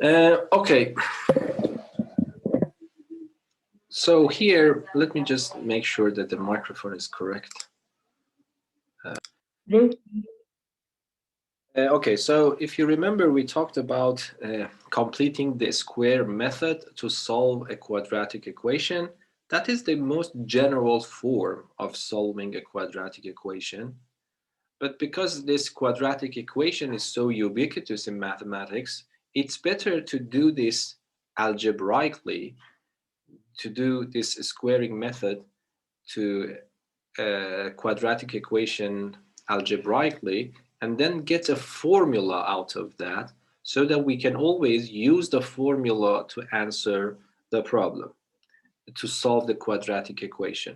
Okay. So here, let me just make sure that the microphone is correct. Okay, so if you remember, we talked about completing the square method to solve a quadratic equation. That is the most general form of solving a quadratic equation. But because this quadratic equation is so ubiquitous in mathematics, it's better to do this algebraically, to do this squaring method to a quadratic equation algebraically, and then get a formula out of that so that we can always use the formula to answer the problem, to solve the quadratic equation.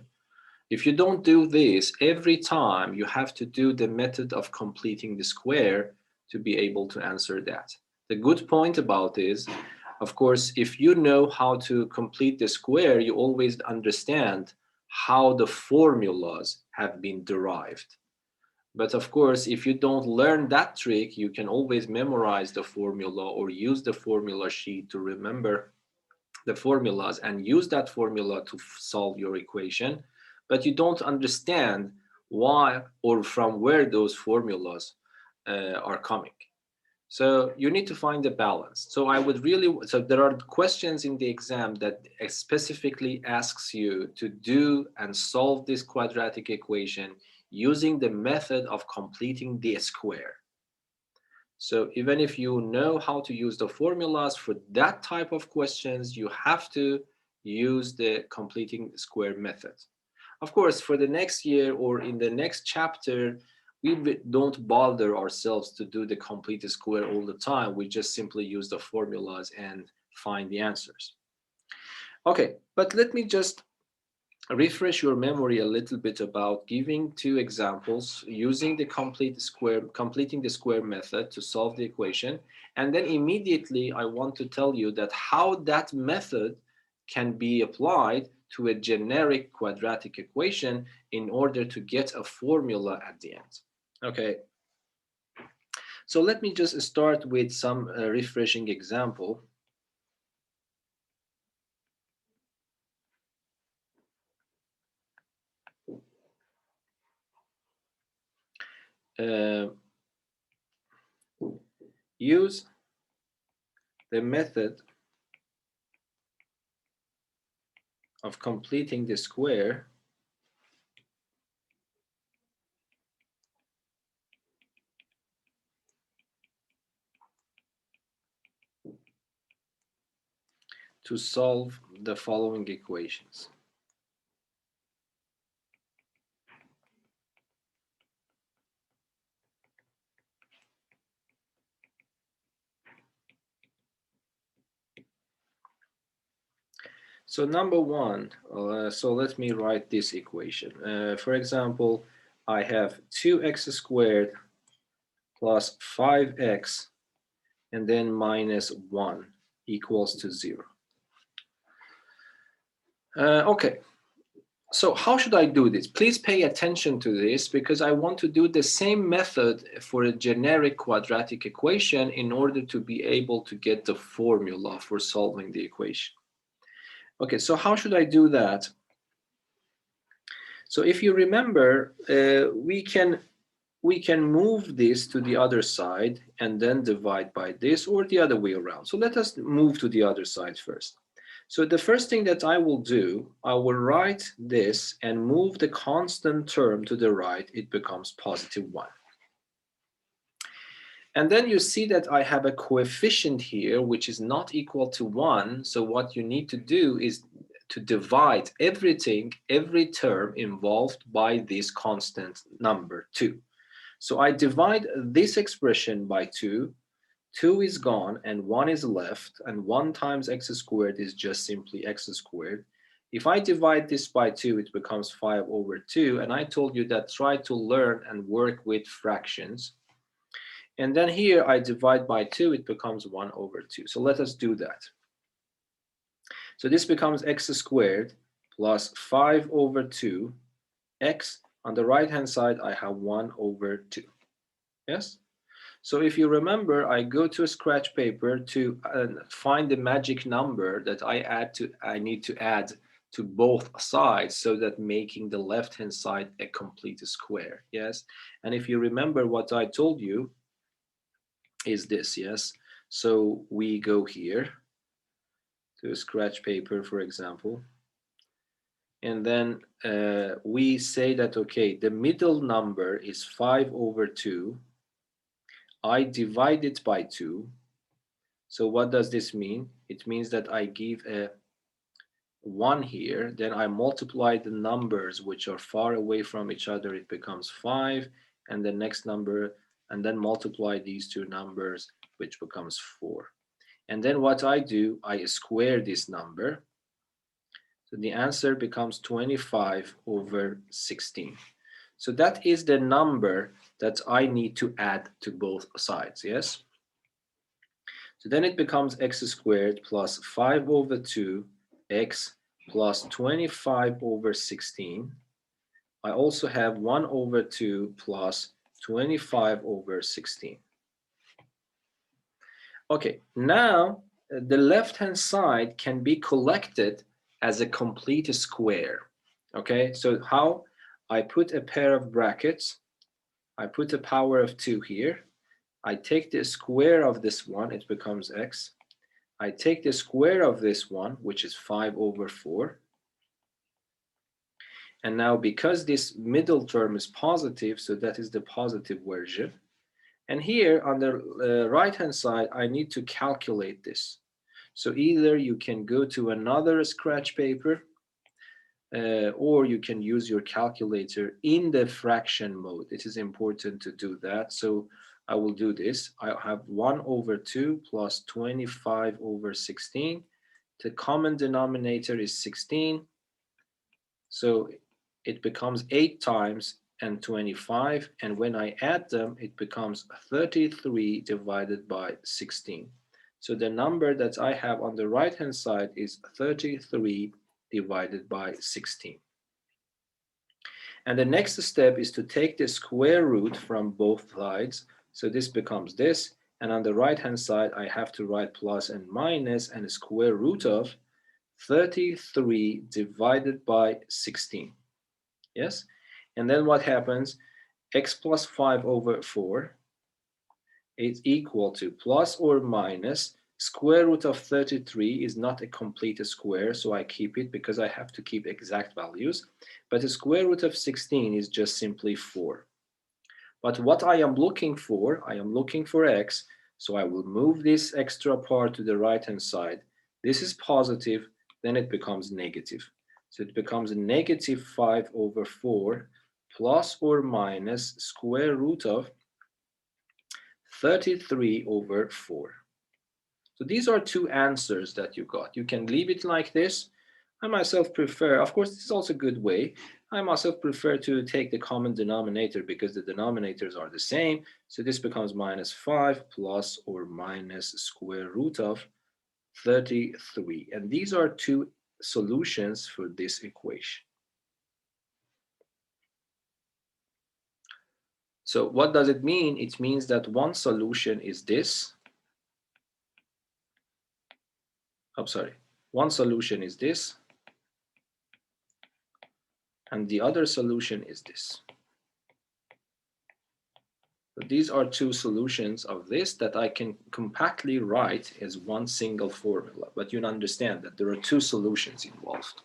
If you don't do this, every time you have to do the method of completing the square to be able to answer that. The good point about is, of course, if you know how to complete the square, you always understand how the formulas have been derived. But of course, if you don't learn that trick, you can always memorize the formula or use the formula sheet to remember the formulas and use that formula to solve your equation. But you don't understand why or from where those formulas are coming. So you need to find a balance. So there are questions in the exam that specifically asks you to do and solve this quadratic equation using the method of completing the square. So even if you know how to use the formulas for that type of questions, you have to use the completing square method. Of course, for the next year or in the next chapter, we don't bother ourselves to do the complete square all the time. We just simply use the formulas and find the answers. Okay, but let me just refresh your memory a little bit about giving two examples using the completing the square method to solve the equation. And then immediately I want to tell you that how that method can be applied to a generic quadratic equation in order to get a formula at the end. Okay. So let me just start with some refreshing example. Use the method of completing the square to solve the following equations. So number one, so let me write this equation. For example, I have 2x squared plus 5x and then minus 1 equals to 0. Okay, so how should I do this? Please pay attention to this because I want to do the same method for a generic quadratic equation in order to be able to get the formula for solving the equation. Okay, so how should I do that? So if you remember, we can move this to the other side and then divide by this, or the other way around. So let us move to the other side first. So the first thing that I will do, I will write this and move the constant term to the right. It becomes positive 1. And then you see that I have a coefficient here which is not equal to 1. So what you need to do is to divide everything, every term involved by this constant number 2. So I divide this expression by 2. 2 is gone and 1 is left, and 1 times x squared is just simply x squared. If I divide this by 2, it becomes 5 over 2. And I told you that try to learn and work with fractions. And then here I divide by 2, it becomes 1 over 2. So let us do that. So this becomes x squared plus 5 over 2 x. On the right hand side, I have 1 over 2. Yes? So if you remember, I go to a scratch paper to find the magic number that I need to add to both sides, so that making the left-hand side a complete square. Yes. And if you remember, what I told you is this. Yes. So we go here to a scratch paper, for example, and then we say that, okay, the middle number is 5/2. I divide it by 2. So what does this mean? It means that I give a 1 here, then I multiply the numbers which are far away from each other, it becomes 5, and the next number, and then multiply these two numbers, which becomes 4. And then what I do, I square this number. So the answer becomes 25/16. So that is the number that I need to add to both sides, yes? So then it becomes x squared plus 5/2x plus 25/16. I also have 1/2 plus 25/16. Okay, now the left-hand side can be collected as a complete square. Okay, so how? I put a pair of brackets. I put a power of 2 here. I take the square of this one, it becomes x. I take the square of this one, which is 5/4. And now because this middle term is positive, so that is the positive version. And here on the right-hand side, I need to calculate this. So either you can go to another scratch paper, or you can use your calculator in the fraction mode. It is important to do that. So I will do this. I have 1/2 plus 25/16. The common denominator is 16. So it becomes 8 times and 25. And when I add them, it becomes 33 divided by 16. So the number that I have on the right-hand side is 33 divided by 16. And the next step is to take the square root from both sides. So this becomes this. And on the right-hand side, I have to write plus and minus, and the square root of 33 divided by 16. Yes? And then what happens? X plus 5/4 is equal to plus or minus square root of 33 is not a complete square, so I keep it because I have to keep exact values. But the square root of 16 is just simply 4. But what I am looking for x, so I will move this extra part to the right-hand side. This is positive, then it becomes negative. So it becomes negative 5/4 plus or minus square root of 33/4. So these are two answers that you got. You can leave it like this. I myself prefer, of course, this is also a good way. I myself prefer to take the common denominator because the denominators are the same. So this becomes minus 5 plus or minus square root of 33. And these are two solutions for this equation. So what does it mean? It means that one solution is this. One solution is this, and the other solution is this. So these are two solutions of this that I can compactly write as one single formula, but you understand that there are two solutions involved.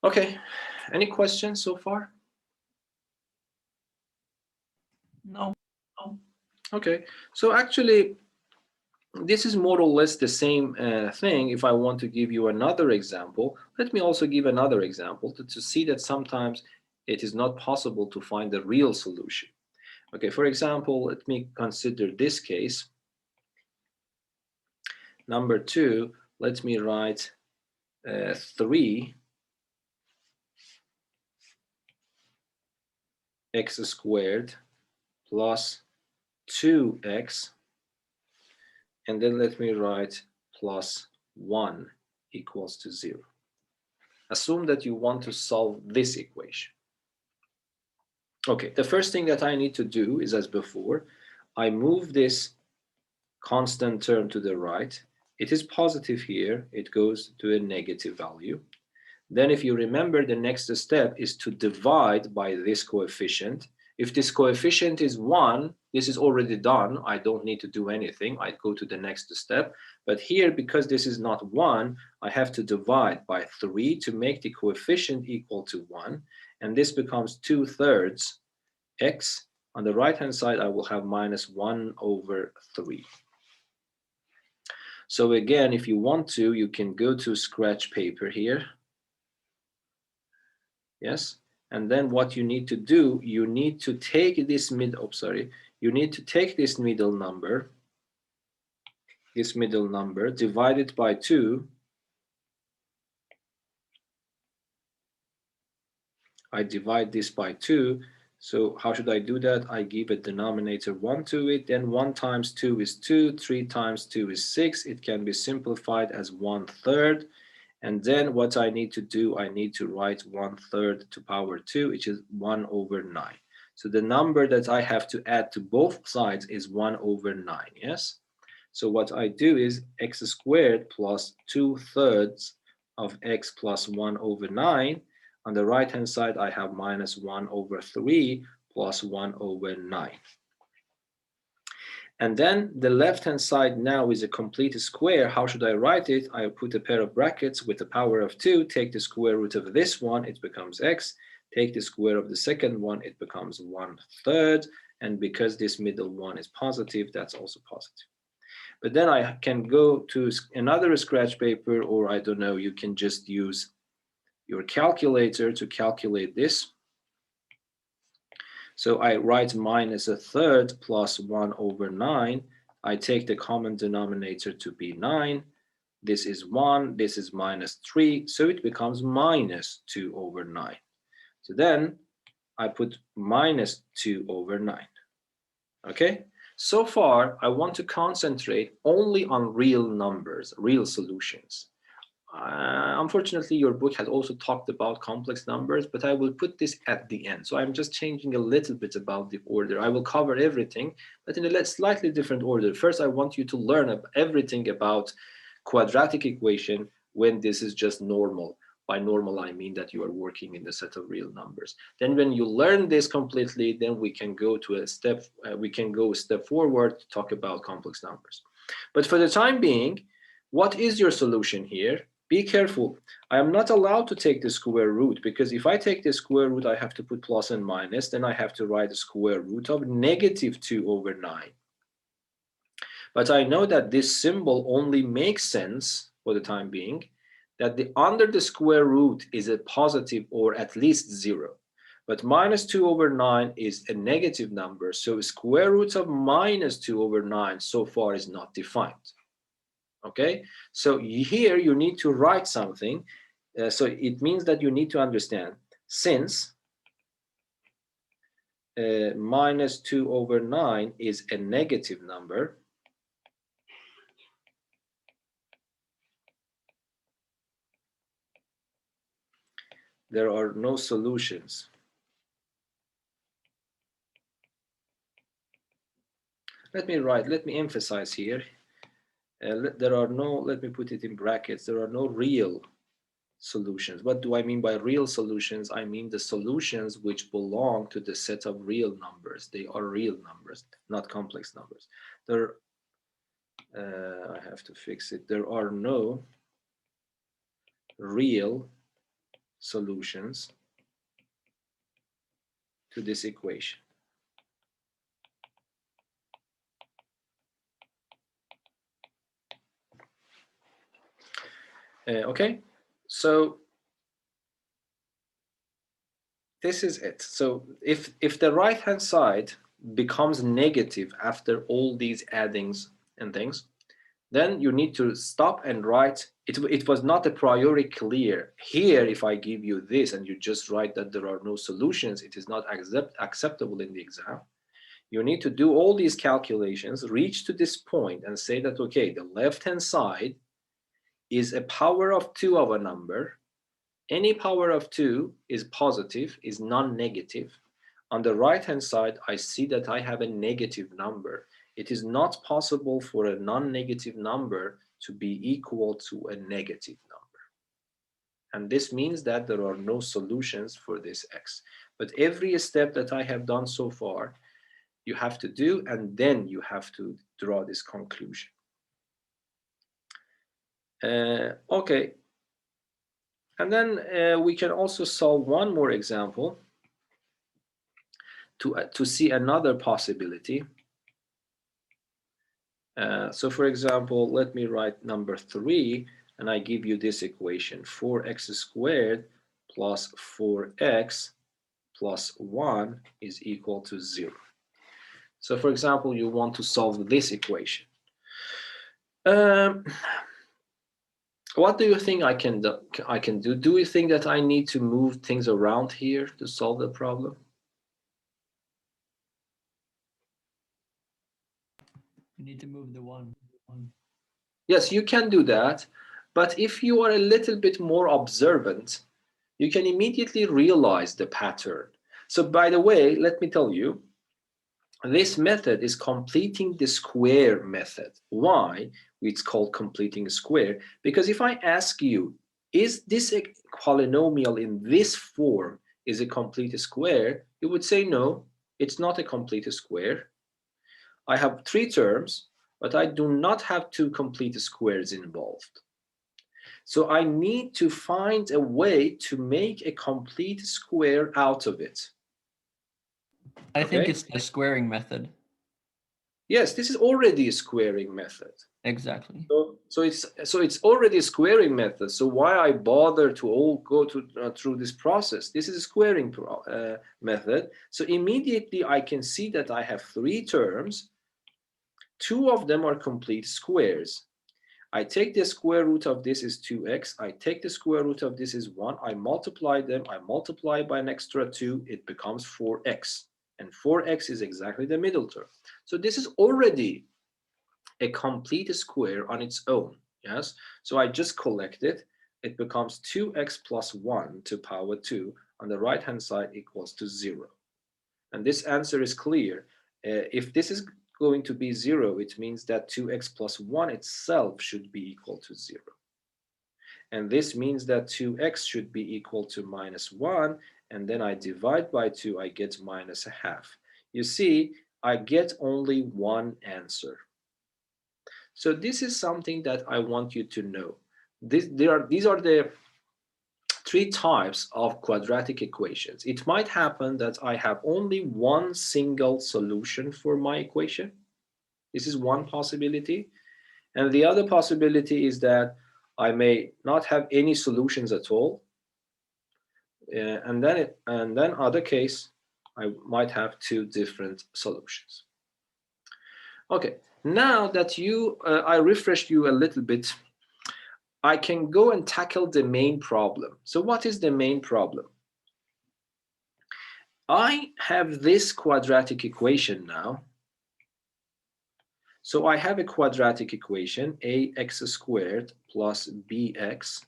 Okay, any questions so far? No. Okay, so actually, this is more or less the same thing. If I want to give you another example, let me also give another example to see that sometimes it is not possible to find the real solution. Okay, for example, let me consider this case. Number 2, let me write 3 x squared plus 2x, and then let me write plus 1 equals to 0. Assume that you want to solve this equation. Okay, the first thing that I need to do is, as before, I move this constant term to the right. It is positive here. It goes to a negative value. Then if you remember, the next step is to divide by this coefficient. If this coefficient is 1, this is already done. I don't need to do anything. I go to the next step. But here, because this is not 1, I have to divide by 3 to make the coefficient equal to 1. And this becomes 2/3 x. On the right-hand side, I will have minus 1/3. So again, if you want to, you can go to scratch paper here. Yes. And then what you need to do, you need to take this you need to take this middle number, divide it by 2. I divide this by 2. So how should I do that? I give a denominator 1 to it. Then 1 times 2 is 2. 3 times 2 is 6. It can be simplified as 1/3. And then what I need to do, I need to write 1/3 to power 2, which is 1/9. So the number that I have to add to both sides is 1/9, yes? So what I do is x squared plus 2/3 of x plus 1/9. On the right-hand side, I have minus 1/3 plus 1/9. And then the left-hand side now is a complete square. How should I write it? I put a pair of brackets with the power of 2, take the square root of this one, it becomes x. Take the square of the second one, it becomes 1/3. And because this middle one is positive, that's also positive. But then I can go to another scratch paper, or I don't know, you can just use your calculator to calculate this. So I write minus 1/3 plus 1/9. I take the common denominator to be 9. This is 1, this is minus 3, so it becomes minus 2/9. So then I put minus 2/9. Okay, so far I want to concentrate only on real numbers, real solutions. Unfortunately, your book has also talked about complex numbers, but I will put this at the end. So I'm just changing a little bit about the order. I will cover everything, but in a slightly different order. First, I want you to learn everything about quadratic equation when this is just normal. By normal, I mean that you are working in the set of real numbers. Then when you learn this completely, then we can go to a step forward to talk about complex numbers. But for the time being, what is your solution here? Be careful. I am not allowed to take the square root, because if I take the square root, I have to put plus and minus. Then I have to write the square root of negative 2/9. But I know that this symbol only makes sense for the time being, that under the square root is a positive or at least 0. But minus 2/9 is a negative number. So square root of minus 2/9 so far is not defined. Okay, so here you need to write something. So it means that you need to understand, since minus 2/9 is a negative number, there are no solutions. Let me emphasize here. There are no, let me put it in brackets, there are no real solutions. What do I mean by real solutions? I mean the solutions which belong to the set of real numbers. They are real numbers, not complex numbers. I have to fix it. There are no real solutions to this equation. Okay, so this is it. So if the right-hand side becomes negative after all these addings and things, then you need to stop and write. It was not a priori clear. Here, if I give you this and you just write that there are no solutions, it is not acceptable in the exam. You need to do all these calculations, reach to this point and say that, okay, the left-hand side is a power of 2 of a number. Any power of 2 is positive, is non-negative. On the right-hand side, I see that I have a negative number. It is not possible for a non-negative number to be equal to a negative number. And this means that there are no solutions for this x. But every step that I have done so far, you have to do, and then you have to draw this conclusion. Okay. And then we can also solve one more example to see another possibility. So for example, let me write number 3, and I give you this equation: 4x squared plus 4x plus 1 is equal to 0. So for example, you want to solve this equation. What do you think I can do? Do you think that I need to move things around here to solve the problem? You need to move the one. Yes, you can do that. But if you are a little bit more observant, you can immediately realize the pattern. So by the way, let me tell you, this method is completing the square method. Why it's called completing a square? Because if I ask you, is this a polynomial in this form is a complete square, you would say no, it's not a complete square. I have 3 terms, but I do not have 2 complete squares involved. So I need to find a way to make a complete square out of it. I think it's the squaring method. Yes, this is already a squaring method. Exactly. So it's already a squaring method. So why I bother to all go through this process? This is a squaring method. So immediately I can see that I have 3 terms. 2 of them are complete squares. I take the square root of this is 2x. I take the square root of this is 1. I multiply them. I multiply by an extra 2. It becomes 4x. And 4x is exactly the middle term. So this is already a complete square on its own. Yes. So I just collect it. It becomes 2x plus 1 to power 2 on the right hand side equals to 0. And this answer is clear. If this is going to be 0, it means that 2x plus 1 itself should be equal to 0. And this means that 2x should be equal to minus 1, and then I divide by 2, I get minus a half. You see, I get only one answer. So this is something that I want you to know. These are the 3 types of quadratic equations. It might happen that I have only one single solution for my equation. This is one possibility. And the other possibility is that I may not have any solutions at all. And then other case, I might have 2 different solutions. Okay, now that I refreshed you a little bit, I can go and tackle the main problem. So what is the main problem? I have this quadratic equation now. So I have a quadratic equation, ax squared plus bx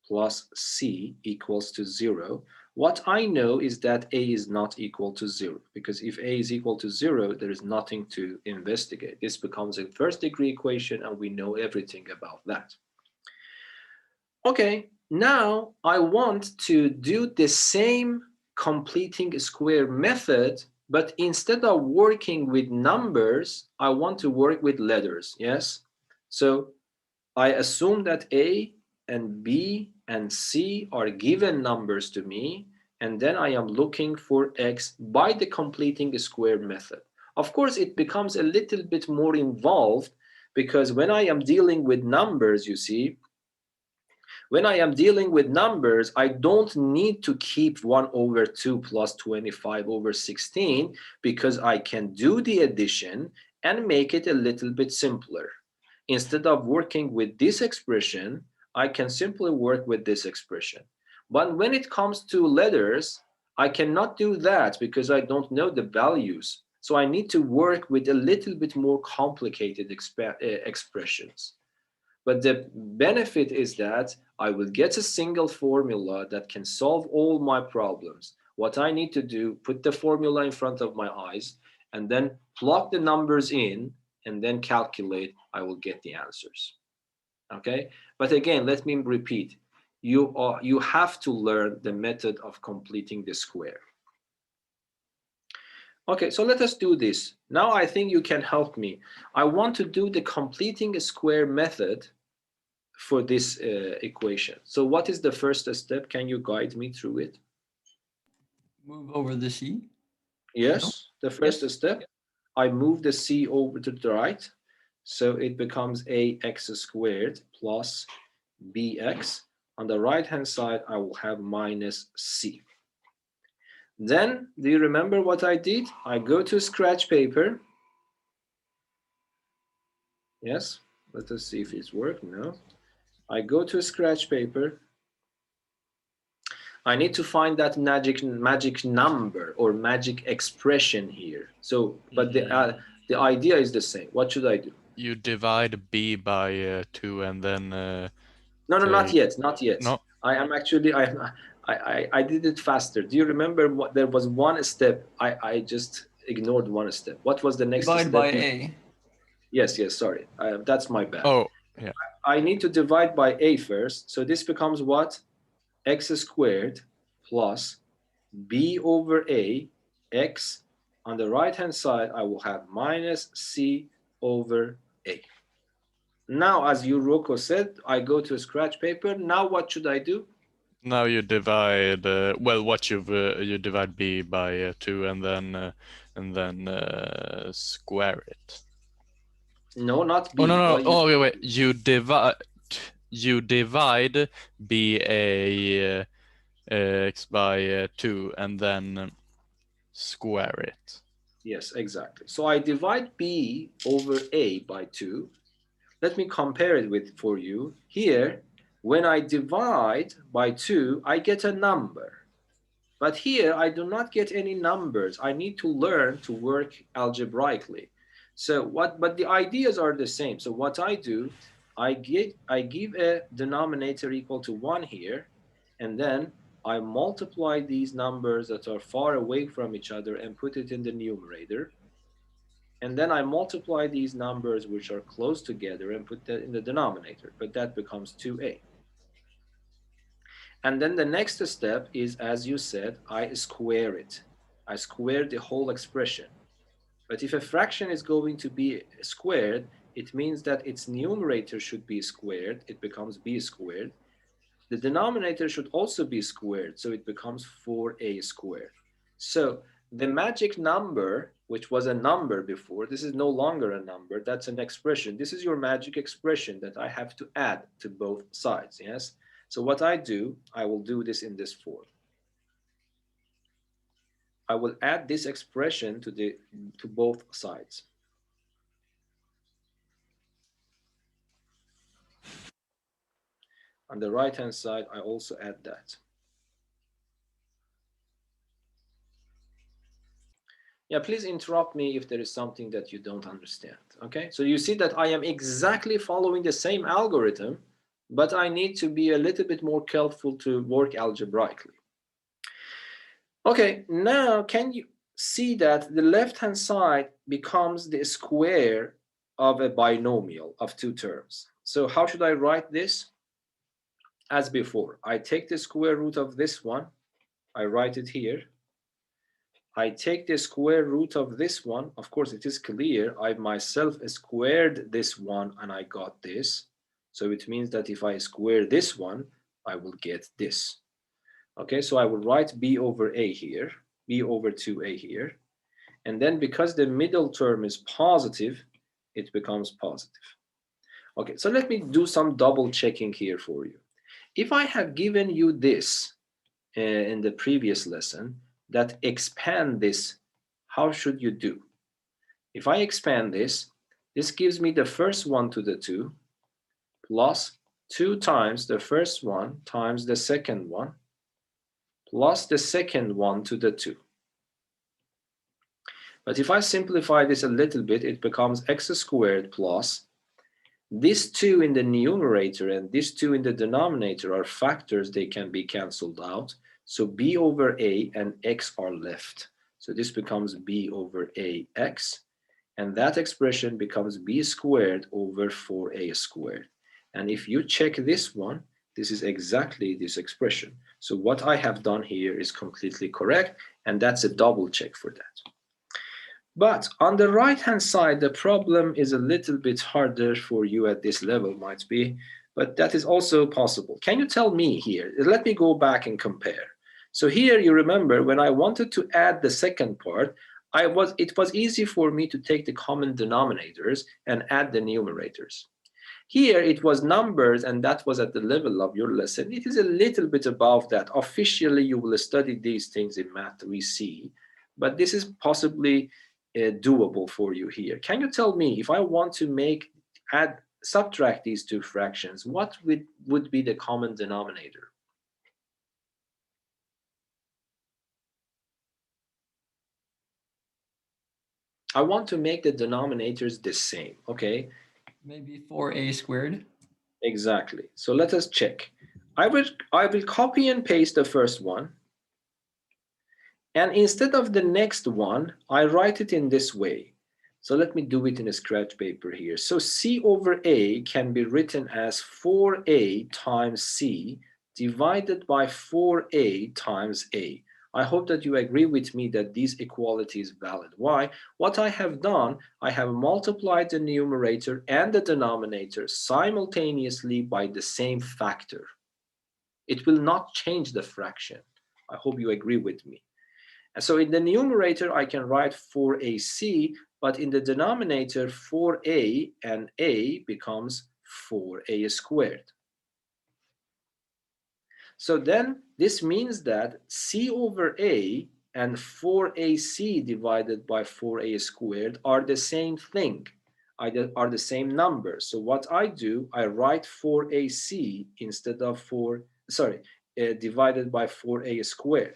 plus c equals to 0. What I know is that a is not equal to 0, because if a is equal to 0, there is nothing to investigate. This becomes a first degree equation, and we know everything about that. Okay, now I want to do the same completing a square method, but instead of working with numbers, I want to work with letters, yes? So I assume that A and B and C are given numbers to me, and then I am looking for X by the completing a square method. Of course, it becomes a little bit more involved, because when I am dealing with numbers, you see, when I am dealing with numbers, I don't need to keep 1 over 2 plus 25 over 16, because I can do the addition and make it a little bit simpler. Instead of working with this expression, I can simply work with this expression. But when it comes to letters, I cannot do that because I don't know the values. So I need to work with a little bit more complicated expressions. But the benefit is that I will get a single formula that can solve all my problems. What I need to do, put the formula in front of my eyes and then plug the numbers in and then calculate, I will get the answers. Okay, but again, let me repeat. You have to learn the method of completing the square. Okay, so let us do this. Now I think you can help me. I want to do the completing a square method for this equation. So what is the first step? Can you guide me through it? Move over the C. Yes, the first step. I move the C over to the right. So it becomes ax squared plus bx. On the right hand side, I will have minus c. Then, do you remember what I did? I go to scratch paper. Yes, let us see if it's working now. I go to scratch paper. I need to find that magic number or magic expression here. So, but the idea is the same. What should I do? You divide b by 2 and then no, not yet, not yet. No. I am actually I did it faster. Do you remember what there was one step? I just ignored one step. What was the next Divide step? by a. Yes, sorry. That's my bad. Oh, yeah. I need to divide by a first. So this becomes what? X squared plus b over a x. On the right hand side, I will have minus c over a. Now, as Rocco said, I go to scratch paper. Now what should I do? Now you divide you divide b by 2 and then square it. No, not b. Oh no. Oh wait. You divide b a x by 2 and then square it. Yes, exactly. So I divide b over a by 2. Let me compare it for you. Here, when I divide by 2, I get a number. But here, I do not get any numbers. I need to learn to work algebraically. But the ideas are the same. So what I do, I give a denominator equal to 1 here, and then I multiply these numbers that are far away from each other and put it in the numerator. And then I multiply these numbers which are close together and put that in the denominator, but that becomes 2a. And then the next step is, as you said, I square it. I square the whole expression. But if a fraction is going to be squared, it means that its numerator should be squared. It becomes b squared. The denominator should also be squared, so it becomes 4a squared. So the magic number, which was a number before, this is no longer a number, that's an expression. This is your magic expression that I have to add to both sides, yes? So what I do, I will do this in this form. I will add this expression to both sides. On the right-hand side, I also add that. Yeah, please interrupt me if there is something that you don't understand, okay? So you see that I am exactly following the same algorithm, but I need to be a little bit more careful to work algebraically. Okay, now can you see that the left-hand side becomes the square of a binomial of 2 terms? So how should I write this? As before, I take the square root of this one, I write it here. I take the square root of this one. Of course, it is clear. I myself squared this one and I got this. So it means that if I square this one, I will get this. Okay, so I will write b over a here, b over 2a here. And then because the middle term is positive, it becomes positive. Okay, so let me do some double checking here for you. If I have given you this in the previous lesson, that expand this, how should you do? If I expand this, this gives me the first one to the 2 plus 2 times the first one times the second one plus the second one to the 2. But if I simplify this a little bit, it becomes x squared plus this 2 in the numerator and this 2 in the denominator are factors, they can be cancelled out. So b over a and x are left. So this becomes b over ax, and that expression becomes b squared over 4a squared. And if you check this one, this is exactly this expression. So what I have done here is completely correct, and that's a double check for that. But on the right-hand side, the problem is a little bit harder for you at this level, might be, but that is also possible. Can you tell me here? Let me go back and compare. So here you remember when I wanted to add the second part, it was easy for me to take the common denominators and add the numerators. Here it was numbers, and that was at the level of your lesson. It is a little bit above that. Officially, you will study these things in Math 3C, but this is possibly doable for you here. Can you tell me, if I want to subtract these two fractions, what would be the common denominator? I want to make the denominators the same, okay? Maybe 4a squared. Exactly. So let us check. I will copy and paste the first one. And instead of the next one, I write it in this way. So let me do it in a scratch paper here. So c over a can be written as 4a times c divided by 4a times a. I hope that you agree with me that this equality is valid. Why? What I have done, I have multiplied the numerator and the denominator simultaneously by the same factor. It will not change the fraction. I hope you agree with me. And so in the numerator, I can write 4ac, but in the denominator, 4a and a becomes 4a squared. So then this means that c over a and 4ac divided by 4a squared are the same thing, are the same number. So what I do, I write 4ac instead of divided by 4a squared.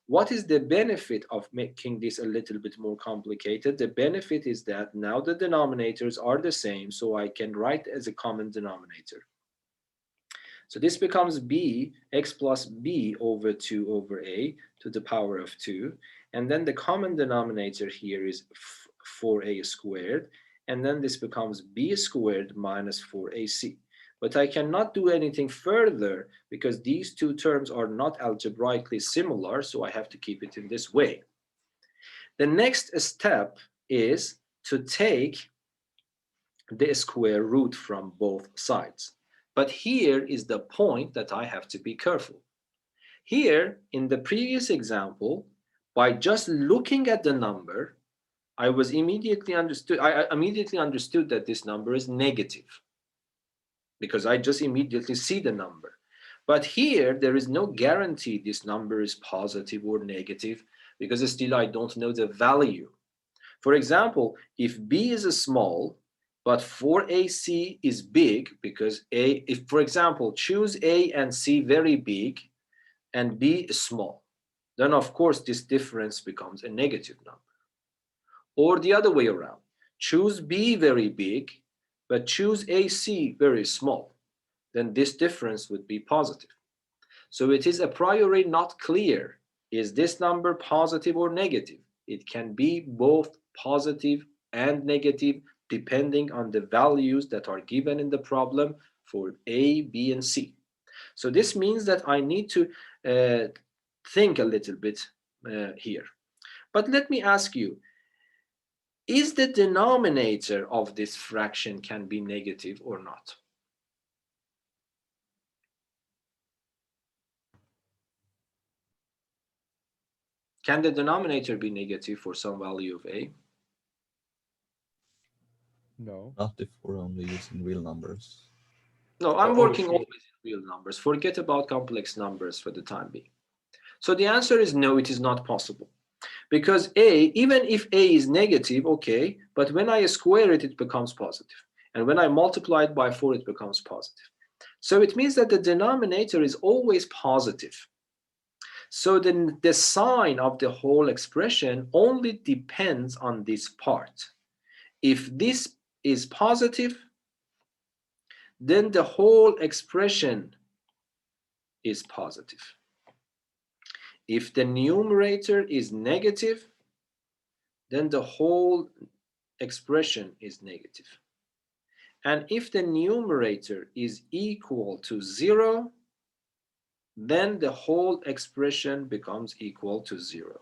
What is the benefit of making this a little bit more complicated? The benefit is that now the denominators are the same, so I can write as a common denominator. So this becomes b, x plus b over 2 over a to the power of 2. And then the common denominator here is 4a squared. And then this becomes b squared minus 4ac. But I cannot do anything further because these two terms are not algebraically similar, so I have to keep it in this way. The next step is to take the square root from both sides. But here is the point that I have to be careful. Here, in the previous example, by just looking at the number, I immediately understood that this number is negative, because I just immediately see the number. But here, there is no guarantee this number is positive or negative, because still I don't know the value. For example, if b is a small, but 4ac is big, because if, for example, choose a and c very big, and b is small, then of course this difference becomes a negative number. Or the other way around, choose b very big, but choose ac very small, then this difference would be positive. So it is a priori not clear, is this number positive or negative? It can be both positive and negative depending on the values that are given in the problem for A, B, and C. So this means that I need to think a little bit here. But let me ask you, is the denominator of this fraction can be negative or not? Can the denominator be negative for some value of A? No. Not if we're only using real numbers. No, I'm Oh, working sure. always in real numbers. Forget about complex numbers for the time being. So the answer is no, it is not possible. Because A, even if A is negative, okay, but when I square it, it becomes positive. And when I multiply it by 4, it becomes positive. So it means that the denominator is always positive. So then the sign of the whole expression only depends on this part. If this is positive, then the whole expression is positive. If the numerator is negative, then the whole expression is negative. And if the numerator is equal to 0, then the whole expression becomes equal to 0.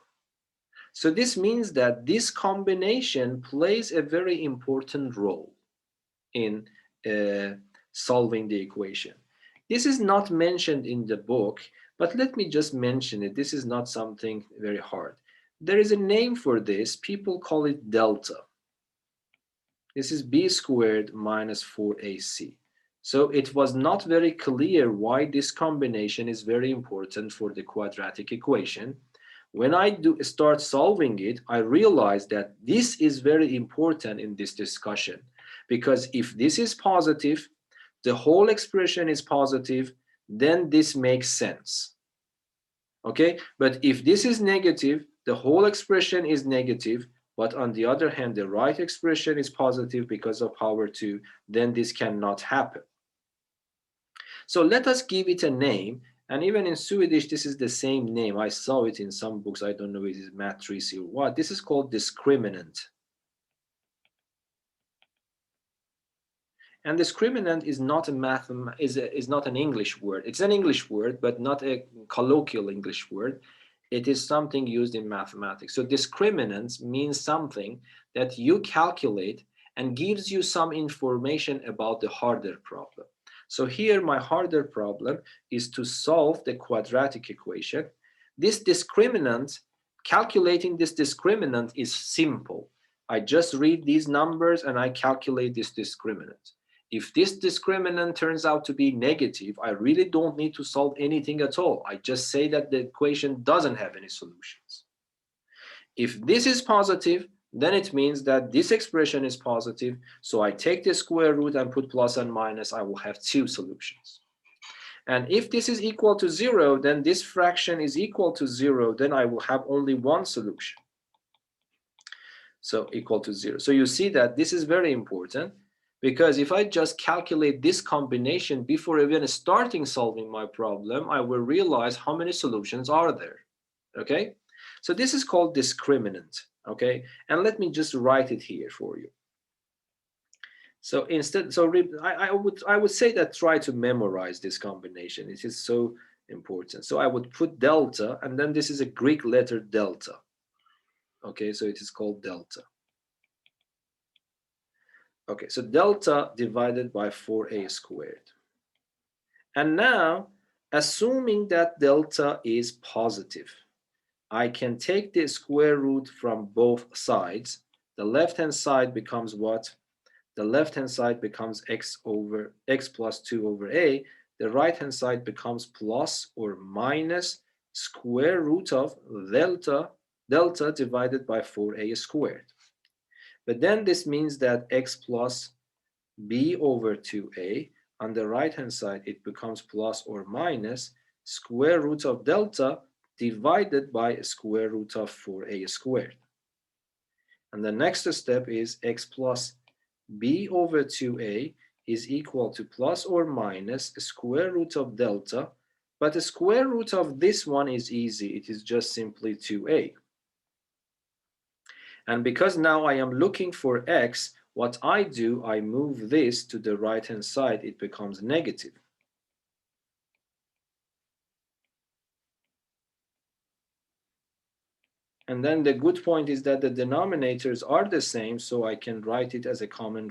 So this means that this combination plays a very important role in solving the equation. This is not mentioned in the book, but let me just mention it. This is not something very hard. There is a name for this. People call it delta. This is b squared minus 4ac. So it was not very clear why this combination is very important for the quadratic equation. When I start solving it, I realize that this is very important in this discussion, because if this is positive, the whole expression is positive, then this makes sense. Okay, but if this is negative, the whole expression is negative, but on the other hand, the right expression is positive because of power 2, then this cannot happen. So let us give it a name, and even in Swedish, this is the same name. I saw it in some books. I don't know if it is matrice or what. This is called discriminant. And discriminant is not a is not an English word. It's an English word, but not a colloquial English word. It is something used in mathematics. So discriminant means something that you calculate and gives you some information about the harder problem. So here my harder problem is to solve the quadratic equation. This discriminant, calculating this discriminant is simple. I just read these numbers and I calculate this discriminant. If this discriminant turns out to be negative, I really don't need to solve anything at all. I just say that the equation doesn't have any solutions. If this is positive, then it means that this expression is positive. So I take the square root and put plus and minus. I will have 2 solutions. And if this is equal to 0, then this fraction is equal to 0. Then I will have only 1 solution. So equal to 0. So you see that this is very important, because if I just calculate this combination before even starting solving my problem, I will realize how many solutions are there. Okay? So this is called discriminant. Okay? And let me just write it here for you. So instead, I would say that try to memorize this combination. It is so important. So I would put delta, and then this is a Greek letter delta. Okay, so it is called delta. Okay, so delta divided by 4a squared. And now, assuming that delta is positive, I can take the square root from both sides. The left-hand side becomes what? The left-hand side becomes x plus 2 over a. The right-hand side becomes plus or minus square root of delta divided by 4a squared. But then this means that x plus b over 2a, on the right-hand side, it becomes plus or minus square root of delta divided by square root of 4a squared. And the next step is x plus b over 2a is equal to plus or minus square root of delta, but the square root of this one is easy. It is just simply 2a. And because now I am looking for x, what I do, I move this to the right-hand side. It becomes negative. And then the good point is that the denominators are the same, so I can write it as a common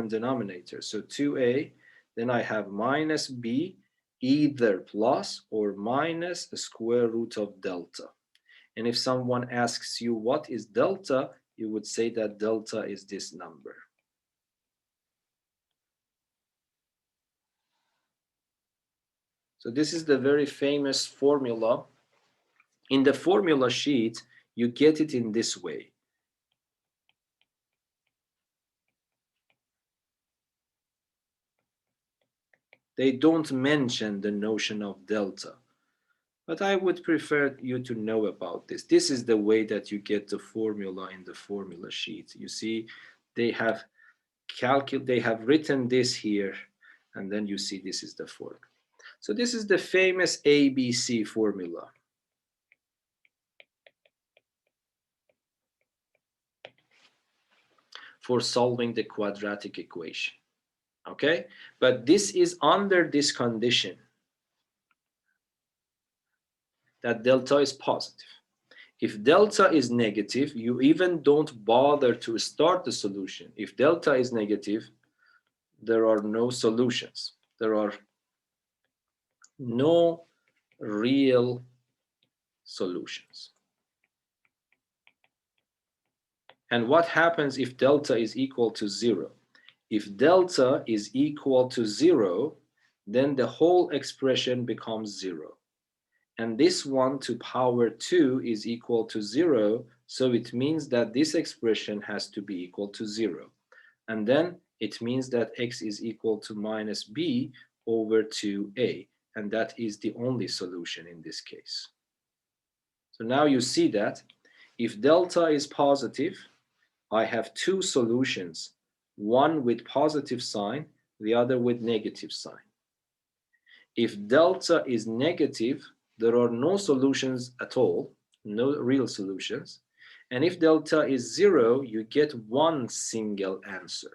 denominator. So 2a, then I have minus b, either plus or minus the square root of delta. And if someone asks you what is delta, you would say that delta is this number. So this is the very famous formula. In the formula sheet, you get it in this way. They don't mention the notion of delta, but I would prefer you to know about this. This is the way that you get the formula in the formula sheet. You see, they have written this here, and then you see this is the formula. So this is the famous ABC formula. for solving the quadratic equation. Okay, but this is under this condition that delta is positive. If delta is negative, you even don't bother to start the solution. If delta is negative, there are no solutions. There are no real solutions. And what happens if delta is equal to 0? If delta is equal to 0, then the whole expression becomes 0. And this 1 to power 2 is equal to 0, so it means that this expression has to be equal to 0. And then it means that x is equal to minus b over 2a, and that is the only solution in this case. So now you see that if delta is positive, I have two solutions, one with positive sign, the other with negative sign. If delta is negative, there are no solutions at all, no real solutions. And if delta is 0, you get one single answer.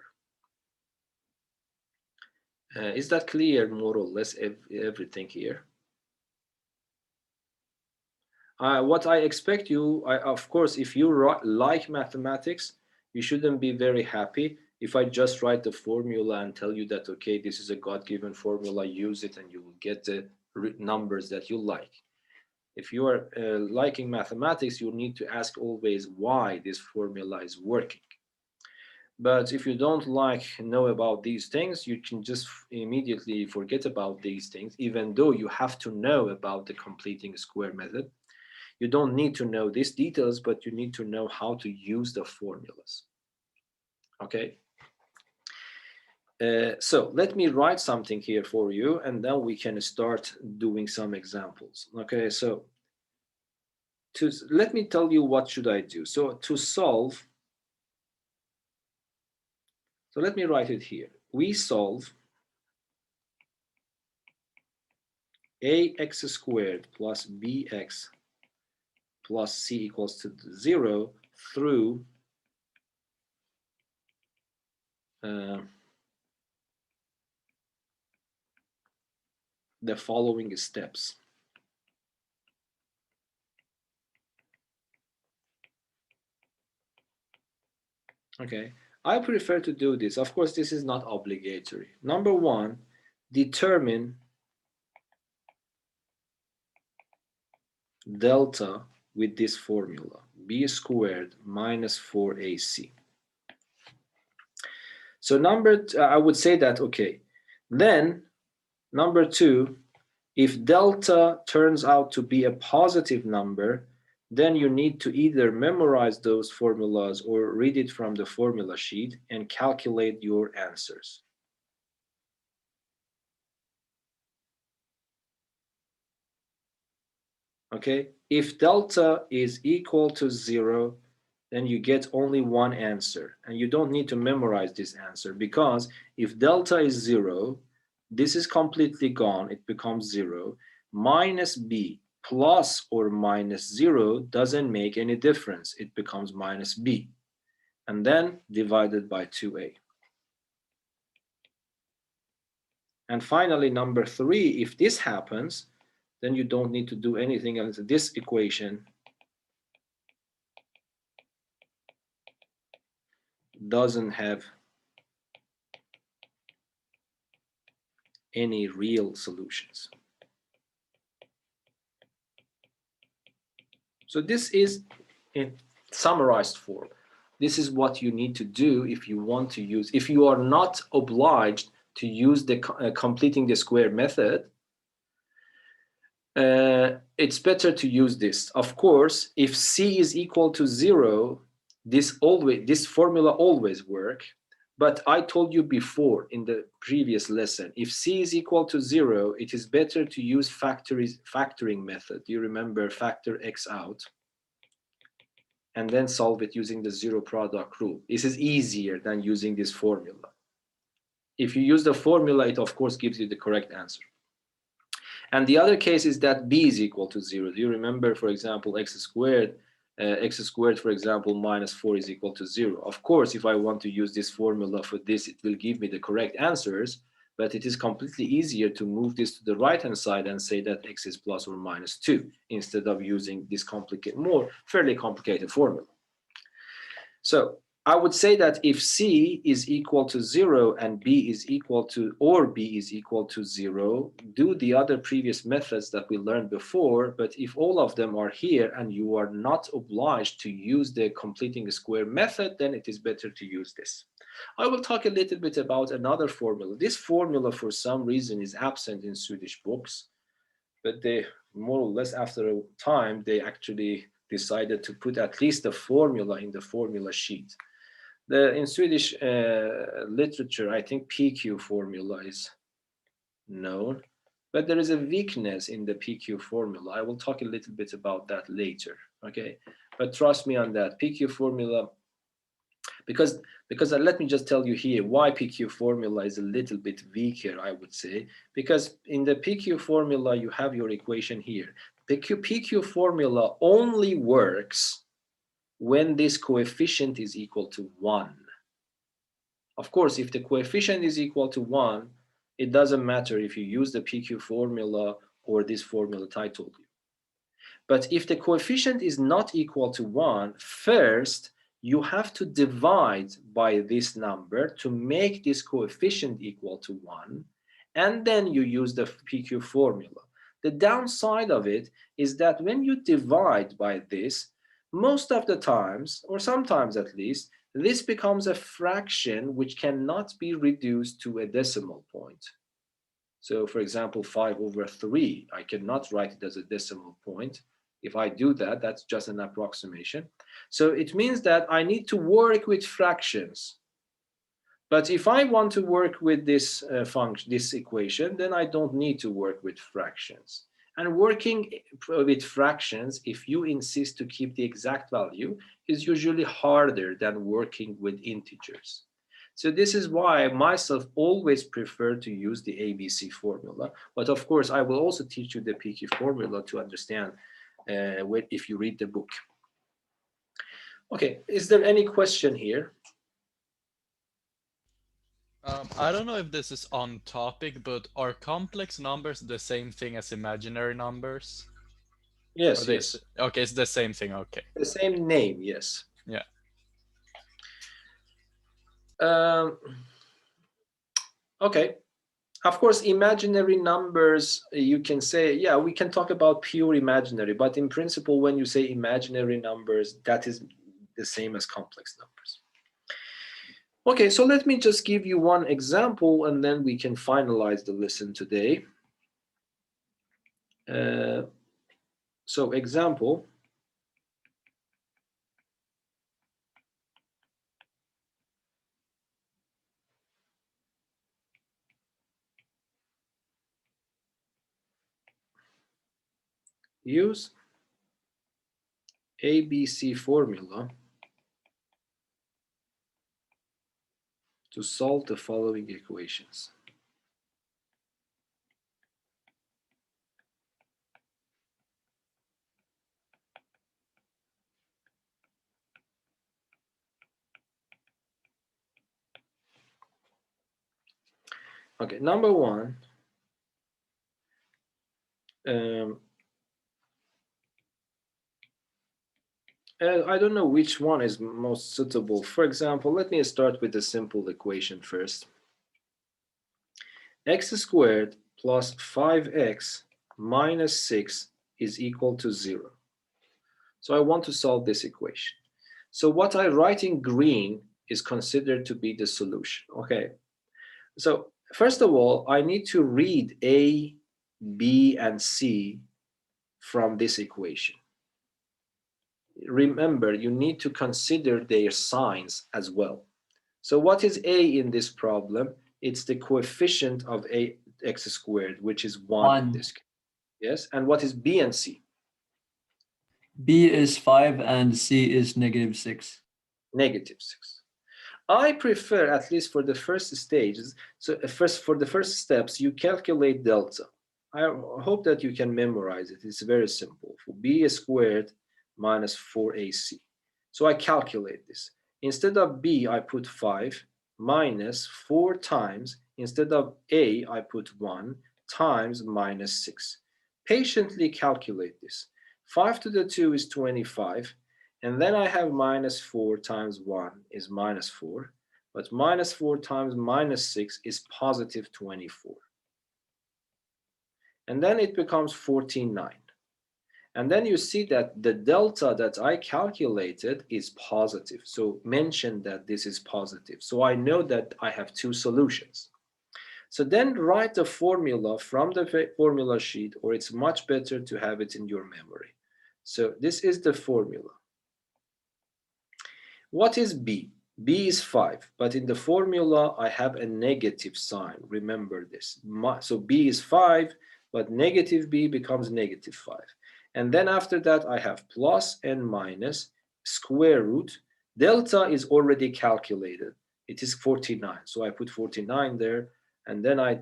Is that clear, more or less, everything here? What I expect you, of course, if you like mathematics, you shouldn't be very happy if I just write the formula and tell you that, okay, this is a God-given formula, use it and you will get the numbers that you like. If you are liking mathematics, you need to ask always why this formula is working. But if you don't know about these things, you can just immediately forget about these things, even though you have to know about the completing square method. You don't need to know these details, but you need to know how to use the formulas. Okay. So let me write something here for you, and then we can start doing some examples. Okay, so let me tell you what should I do. So to solve, so let me write it here. We solve ax squared plus bx plus c equals to 0 through the following steps. Okay, I prefer to do this. Of course, this is not obligatory. Number one, determine delta with this formula, b squared minus 4ac. So I would say that, okay, then number two, if delta turns out to be a positive number, then you need to either memorize those formulas or read it from the formula sheet and calculate your answers. Okay, if delta is equal to 0, then you get only one answer, and you don't need to memorize this answer, because if delta is 0, this is completely gone, it becomes 0. Minus b plus or minus 0 doesn't make any difference, it becomes minus b, and then divided by 2a. And finally, number 3, if this happens, then you don't need to do anything else. This equation doesn't have any real solutions. So this is in summarized form. This is what you need to do if you want to use, if you are not obliged to use the completing the square method, it's better to use this. Of course, if c is equal to 0, this formula always works. But I told you before in the previous lesson, if c is equal to 0, it is better to use factoring method. You remember factor x out and then solve it using the zero product rule. This is easier than using this formula. If you use the formula, it of course gives you the correct answer. And the other case is that b is equal to 0. Do you remember, for example, x squared x squared, for example, minus 4 is equal to 0. Of course, if I want to use this formula for this, it will give me the correct answers, but it is completely easier to move this to the right-hand side and say that x is plus or minus 2 instead of using this fairly complicated formula. So I would say that if C is equal to 0 and B is equal to 0, do the other previous methods that we learned before, but if all of them are here and you are not obliged to use the completing a square method, then it is better to use this. I will talk a little bit about another formula. This formula, for some reason, is absent in Swedish books, but they more or less after a time, they actually decided to put at least the formula in the formula sheet. In Swedish literature, I think PQ formula is known, but there is a weakness in the PQ formula. I will talk a little bit about that later, okay? But trust me on that. PQ formula, because let me just tell you here why PQ formula is a little bit weaker, I would say, because in the PQ formula, you have your equation here. PQ formula only works when this coefficient is equal to 1. Of course, if the coefficient is equal to 1, it doesn't matter if you use the PQ formula or this formula that I told you. But if the coefficient is not equal to 1, first, you have to divide by this number to make this coefficient equal to 1, and then you use the PQ formula. The downside of it is that when you divide by this, most of the times, or sometimes at least, this becomes a fraction which cannot be reduced to a decimal point. So for example, 5/3, I cannot write it as a decimal point. If I do that, that's just an approximation. So it means that I need to work with fractions. But if I want to work with this this equation, then I don't need to work with fractions. And working with fractions, if you insist to keep the exact value, is usually harder than working with integers. So this is why I myself always prefer to use the ABC formula. But of course, I will also teach you the PQ formula to understand if you read the book. Okay, is there any question here? I don't know if this is on topic, but are complex numbers the same thing as imaginary numbers? Yes, yes. Okay, it's the same thing, okay. The same name, yes. Yeah. Okay. Of course, imaginary numbers, you can say, yeah, we can talk about pure imaginary, but in principle, when you say imaginary numbers, that is the same as complex numbers. Okay, so let me just give you one example and then we can finalize the lesson today. So example. Use ABC formula to solve the following equations. Okay, number one, I don't know which one is most suitable. For example, let me start with a simple equation first. X squared plus 5x minus 6 is equal to 0. So I want to solve this equation. So what I write in green is considered to be the solution. Okay. So first of all, I need to read A, B, and C from this equation. Remember, you need to consider their signs as well. So what is A in this problem? It's the coefficient of x squared, which is 1 in this case. Yes, and what is B and C? B is 5 and C is -6. -6. I prefer, at least for the first stages, so for the first steps, you calculate delta. I hope that you can memorize it. It's very simple. For B squared minus 4ac. So I calculate this. Instead of b, I put 5 minus 4 times, instead of a, I put 1 times minus 6. Patiently calculate this. 5 to the 2 is 25, and then I have minus 4 times 1 is minus 4, but minus 4 times minus 6 is positive 24. And then it becomes 49. And then you see that the delta that I calculated is positive. So mention that this is positive. So I know that I have two solutions. So then write the formula from the formula sheet, or it's much better to have it in your memory. So this is the formula. What is b? b is 5, but in the formula I have a negative sign. Remember this. So b is 5, but negative b becomes negative 5. And then after that, I have plus and minus square root. Delta is already calculated. It is 49. So I put 49 there. And then I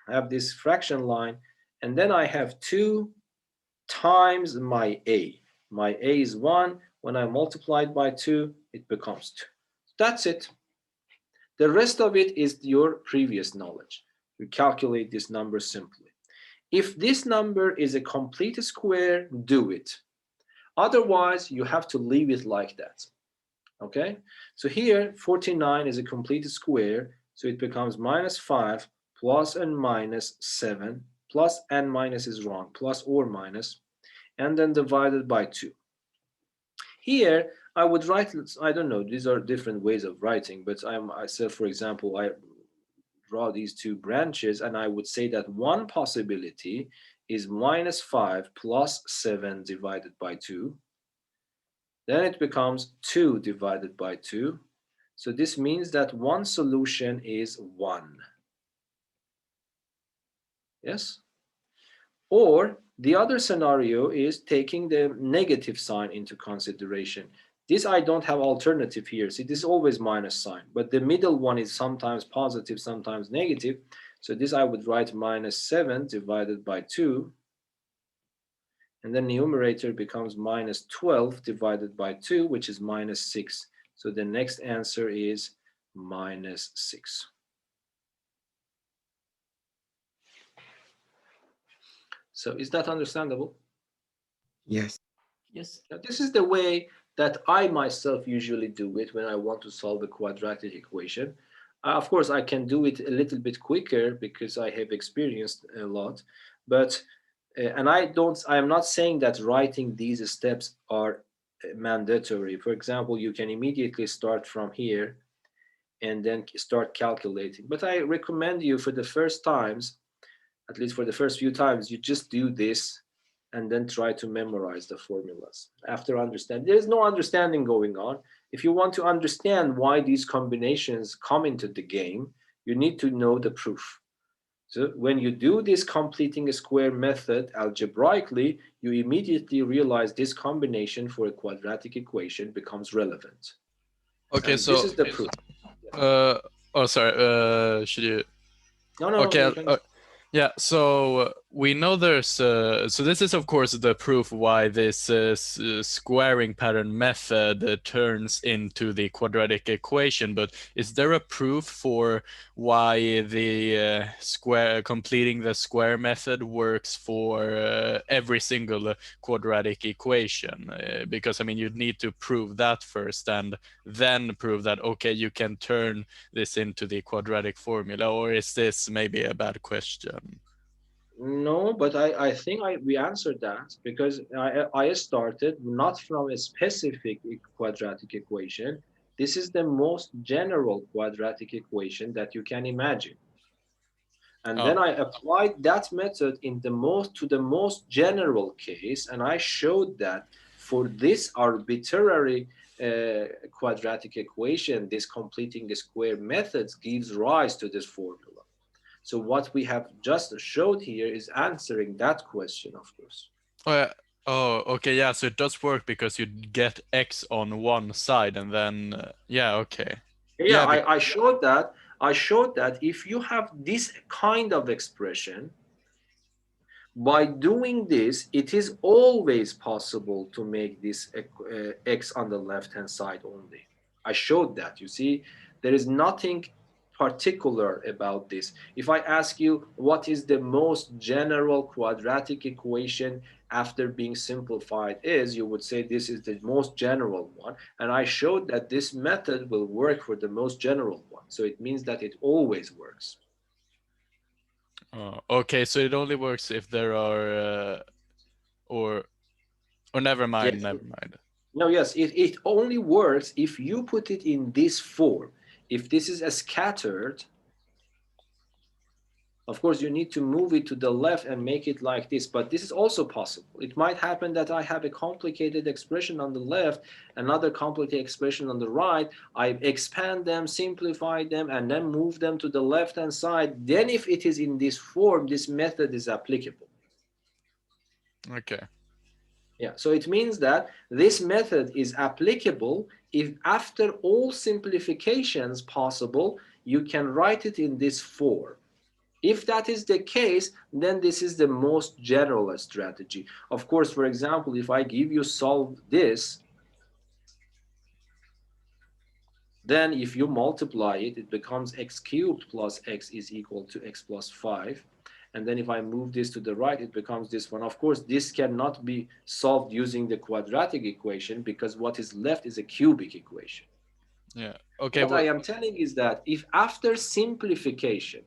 have this fraction line. And then I have 2 times my a. My a is 1. When I multiply it by 2, it becomes 2. That's it. The rest of it is your previous knowledge. You calculate this number simply. If this number is a complete square, do it. Otherwise, you have to leave it like that. Okay? So here, 49 is a complete square, so it becomes minus 5 plus and minus 7. Plus and minus is wrong, plus or minus, and then divided by 2. Here, I would write, I don't know, these are different ways of writing, but I said, for example, I draw these two branches, and I would say that one possibility is minus 5 plus 7 divided by 2. Then it becomes 2 divided by 2. So this means that one solution is 1. Yes? Or the other scenario is taking the negative sign into consideration. This I don't have alternative here. See, this is always minus sign, but the middle one is sometimes positive, sometimes negative. So this I would write minus 7 divided by 2. And then numerator becomes minus 12 divided by 2, which is minus 6. So the next answer is minus 6. So is that understandable? Yes. Yes. Now, this is the way that I myself usually do it when I want to solve a quadratic equation. Of course, I can do it a little bit quicker because I have experienced a lot, but and I am not saying that writing these steps are mandatory. For example, you can immediately start from here and then start calculating. But I recommend you for the first times, at least for the first few times, you just do this and then try to memorize the formulas. After understand, there's no understanding going on. If you want to understand why these combinations come into the game, you need to know the proof. So when you do this completing a square method algebraically, you immediately realize this combination for a quadratic equation becomes relevant. Okay, And so this is the proof. oh, sorry. Should you? No, Okay. you can... Yeah, so we know there's so this is of course the proof why this squaring pattern method turns into the quadratic equation, but is there a proof for why the completing the square method works for every single quadratic equation? Because I mean you'd need to prove that first and then prove that okay you can turn this into the quadratic formula, or is this maybe a bad question? No, but I think we answered that because I started not from a specific quadratic equation. This is the most general quadratic equation that you can imagine. And then I applied that method in to the most general case, and I showed that for this arbitrary quadratic equation, this completing a square method gives rise to this formula. So what we have just showed here is answering that question, of course. Oh, yeah. Oh, okay, yeah, so it does work because you get x on one side and then, yeah, okay. Yeah, I showed that if you have this kind of expression, By doing this, it is always possible to make this x on the left-hand side only. I showed that, you see, there is nothing particular about this. If I ask you what is the most general quadratic equation after being simplified is, you would say this is the most general one. And I showed that this method will work for the most general one. So it means that it always works. Okay, so it only works if there are, or never mind, Yes. never mind. No, yes, it only works if you put it in this form. If this is a scattered, of course, you need to move it to the left and make it like this, but this is also possible. It might happen that I have a complicated expression on the left, another complicated expression on the right. I expand them, simplify them, and then move them to the left-hand side. Then if it is in this form, this method is applicable. Okay. Yeah, so it means that this method is applicable if after all simplifications possible, you can write it in this form. If that is the case, then this is the most general strategy. Of course, for example, if I give you solve this, then if you multiply it, it becomes x cubed plus x is equal to x plus 5. And then if I move this to the right, it becomes this one. Of course, this cannot be solved using the quadratic equation because what is left is a cubic equation. Yeah. Okay. What I am telling is that if after simplification,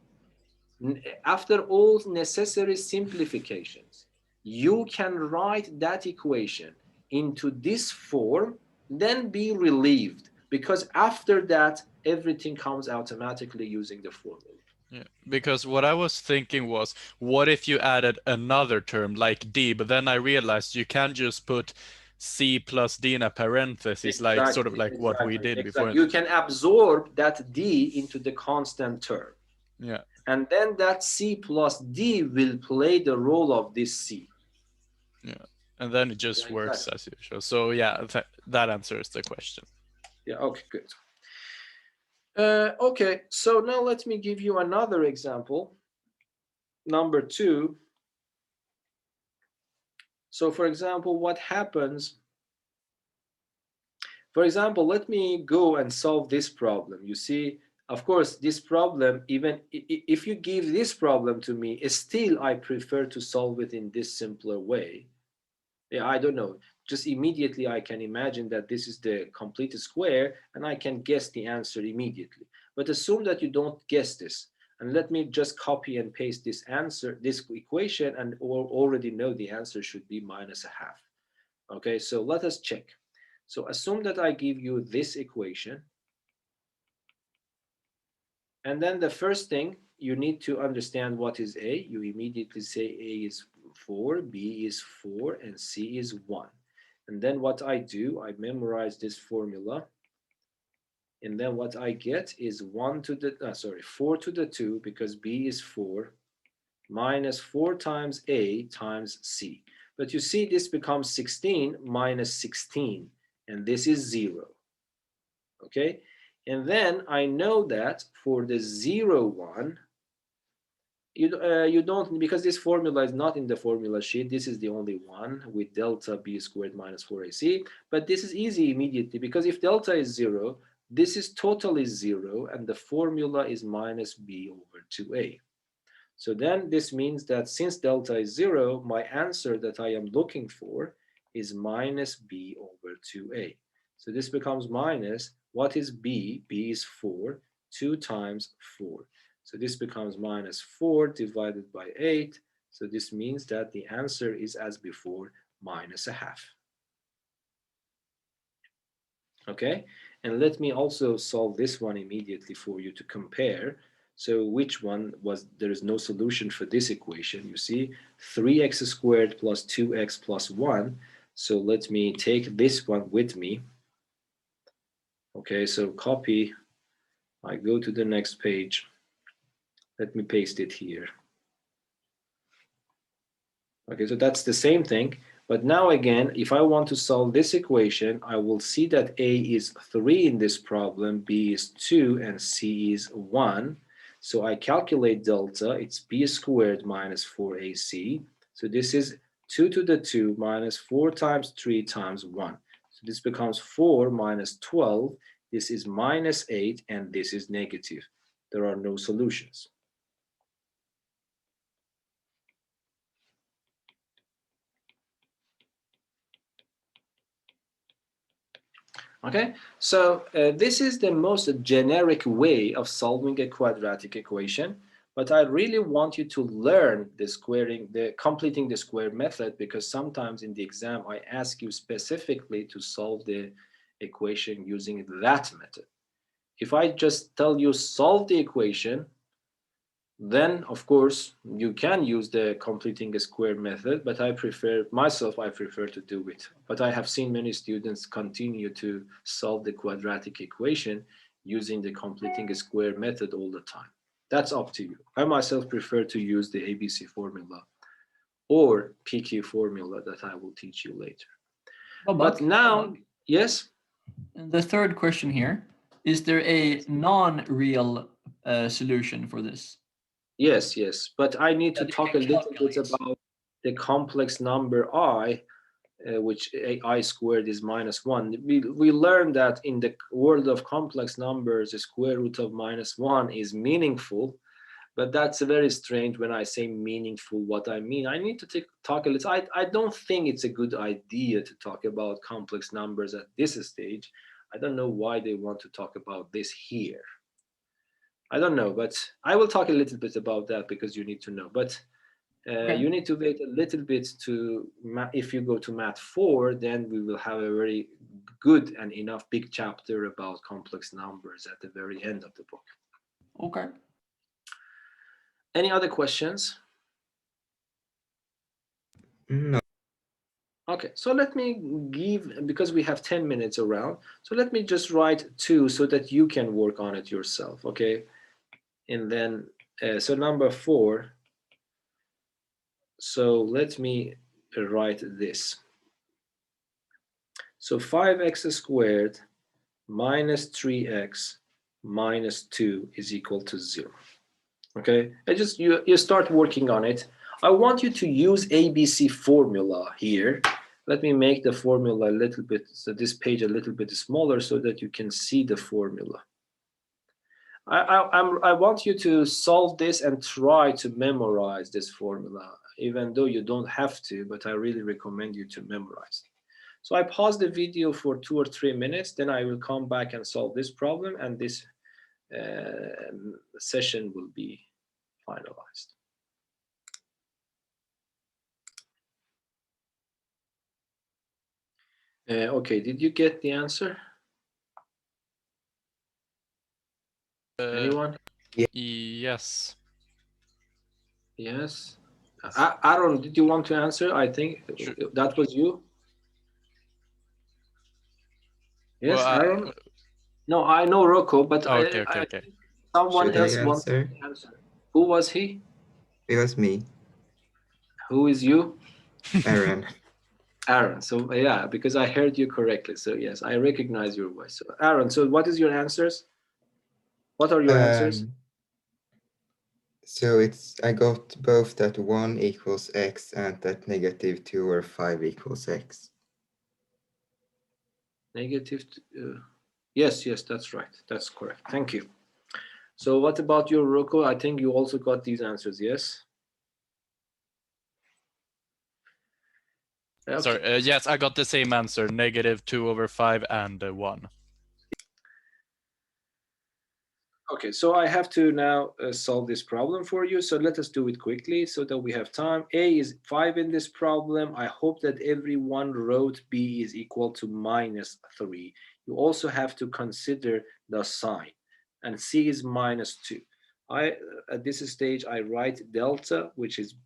after all necessary simplifications, you can write that equation into this form, then be relieved, because after that, everything comes automatically using the formula. Yeah, because what I was thinking was, what if you added another term like d, but then I realized you can just put c plus d in a parenthesis, like sort of like what we did before. You can absorb that d into the constant term. Yeah. And then that c plus d will play the role of this c. Yeah. And then it just works as usual. So yeah, that answers the question. Yeah, okay, good. Okay, so now let me give you another example. Number 2. So for example, what happens? For example, let me go and solve this problem. You see, of course, this problem, even if you give this problem to me, still I prefer to solve it in this simpler way. Yeah, I don't know. Just immediately I can imagine that this is the complete square and I can guess the answer immediately. But assume that you don't guess this. And let me just copy and paste this answer, this equation, and already know the answer should be -1/2. Okay, so let us check. So assume that I give you this equation. And then the first thing, you need to understand what is A. You immediately say A is 4, B is 4, and C is 1. And then what I do, I memorize this formula. And then what I get is 4 to the 2, because B is 4, minus 4 times A times C. But you see, this becomes 16 minus 16, and this is 0. Okay? And then I know that for the 0, 1, you don't, because this formula is not in the formula sheet. This is the only one with delta b squared minus 4ac. But this is easy immediately, because if delta is 0, this is totally 0, and the formula is minus b over 2a. So then this means that since delta is 0, my answer that I am looking for is minus b over 2a. So this becomes minus, what is b? B is 4, 2 times 4. So this becomes minus 4 divided by 8. So this means that the answer is, as before, -1/2. Okay, and let me also solve this one immediately for you to compare. So which one was, there is no solution for this equation. You see, 3x squared plus 2x plus 1. So let me take this one with me. Okay, so copy. I go to the next page. Let me paste it here. Okay, so that's the same thing. But now again, if I want to solve this equation, I will see that A is 3 in this problem, B is 2, and C is 1. So I calculate delta. It's b squared minus 4ac. So this is 2 to the 2 minus 4 times 3 times 1. So this becomes 4 minus 12. This is minus 8, and this is negative. There are no solutions. Okay, so this is the most generic way of solving a quadratic equation, but I really want you to learn the completing the square method, because sometimes in the exam I ask you specifically to solve the equation using that method. If I just tell you solve the equation, then of course you can use the completing a square method, but I prefer to do it. But I have seen many students continue to solve the quadratic equation using the completing a square method all the time. That's up to you. I myself prefer to use the ABC formula or PQ formula that I will teach you later. But now, yes? The third question here, is there a non-real solution for this? Yes, but I need to talk a little bit about the complex number I, which I squared is -1. We learned that in the world of complex numbers, the square root of -1 is meaningful, but that's very strange when I say meaningful. What I mean, I need to talk a little. I don't think it's a good idea to talk about complex numbers at this stage. I don't know why they want to talk about this here. I don't know, but I will talk a little bit about that because you need to know. But you need to wait a little bit to, if you go to Math 4, then we will have a very good and enough big chapter about complex numbers at the very end of the book. Okay. Any other questions? No. Okay, so let me give, because we have 10 minutes around, so let me just write 2 so that you can work on it yourself, okay? And then, so number 4, so let me write this. So 5x squared minus 3x minus 2 is equal to 0. Okay, you start working on it. I want you to use ABC formula here. Let me make the formula a little bit, so this page a little bit smaller so that you can see the formula. I want you to solve this and try to memorize this formula, even though you don't have to, but I really recommend you to memorize it. So I pause the video for 2 or 3 minutes, then I will come back and solve this problem, and this session will be finalized. Okay, did you get the answer? Anyone? Yes. Yes. Aaron, did you want to answer? I think Sure. that was you. Yes, Well, Aaron? No, I know Rocco, but okay. someone Should I else wants to answer. Who was he? It was me, Who is you? Aaron. Aaron. So yeah, because I heard you correctly. So yes, I recognize your voice. So Aaron, so what is your answers? What are your answers? So I got both that 1 equals x and that -2 or 5 equals x. Negative. Yes, that's right. That's correct. Thank you. So what about your Rocco? I think you also got these answers, yes? Okay. Sorry. Yes, I got the same answer: -2/5 and 1. Okay, so I have to now solve this problem for you. So let us do it quickly so that we have time. A is 5 in this problem. I hope that everyone wrote B is equal to -3. You also have to consider the sign. And C is -2. At this stage, I write delta, which is,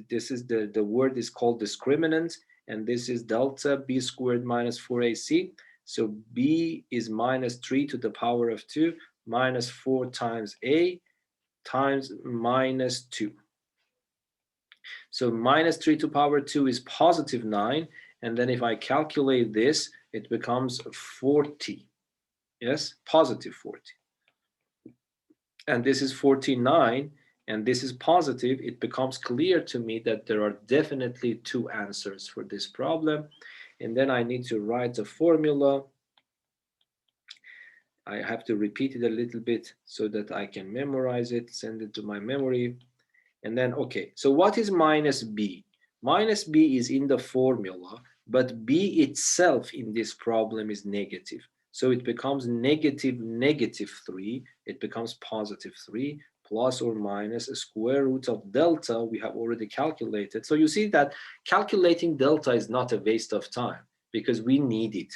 this is the word is called discriminant, and this is delta B squared minus 4AC. So B is -3 to the power of 2. -4 times A times -2. So -3 to power 2 is +9. And then if I calculate this, it becomes 40. Yes, +40. And this is 49. and this is positive, it becomes clear to me that there are definitely two answers for this problem. And then I need to write the formula. I have to repeat it a little bit so that I can memorize it, send it to my memory. And then, okay, so what is minus b? Minus b is in the formula, but b itself in this problem is negative. So it becomes negative 3. It becomes positive 3 plus or minus a square root of delta we have already calculated. So you see that calculating delta is not a waste of time because we need it.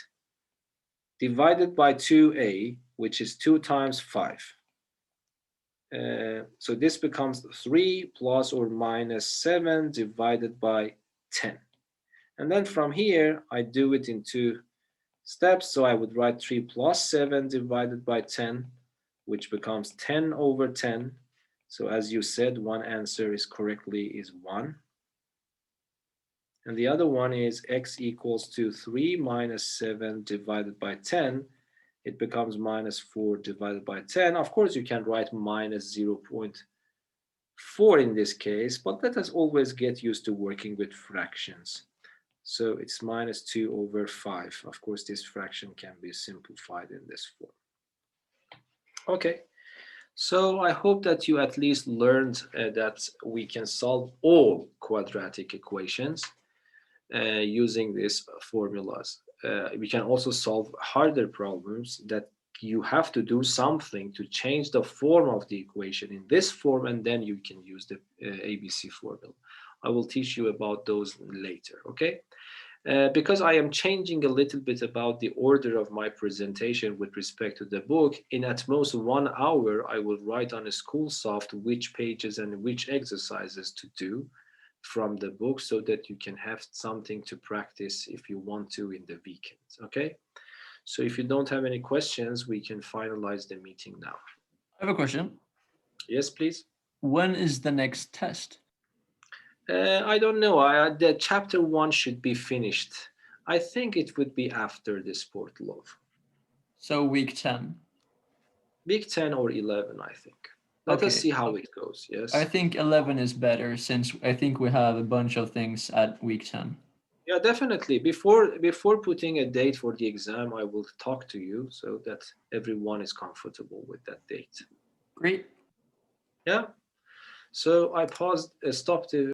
Divided by 2a, which is 2 times 5. So this becomes 3 plus or minus 7 divided by 10. And then from here, I do it in 2 steps. So I would write 3 plus 7 divided by 10, which becomes 10 over 10. So as you said, one answer is 1. And the other one is x equals to 3 minus 7 divided by 10. It becomes minus 4 divided by 10. Of course, you can write minus 0.4 in this case, but let us always get used to working with fractions. So it's minus 2 over 5. Of course, this fraction can be simplified in this form. Okay, so I hope that you at least learned that we can solve all quadratic equations using these formulas. We can also solve harder problems that you have to do something to change the form of the equation in this form, and then you can use the ABC formula. I will teach you about those later, okay? Because I am changing a little bit about the order of my presentation with respect to the book, in at most 1 hour, I will write on a Schoolsoft which pages and which exercises to do from the book so that you can have something to practice if you want to in the weekends, okay? So if you don't have any questions, we can finalize the meeting now. I have a question. Yes, please. When is the next test? I don't know. The chapter 1 should be finished. I think it would be after the sport love. So week 10. Week 10 or 11, I think. Let us see how it goes, yes? I think 11 is better since I think we have a bunch of things at week 10. Yeah, definitely. Before putting a date for the exam, I will talk to you so that everyone is comfortable with that date. Great. Yeah. So I stopped the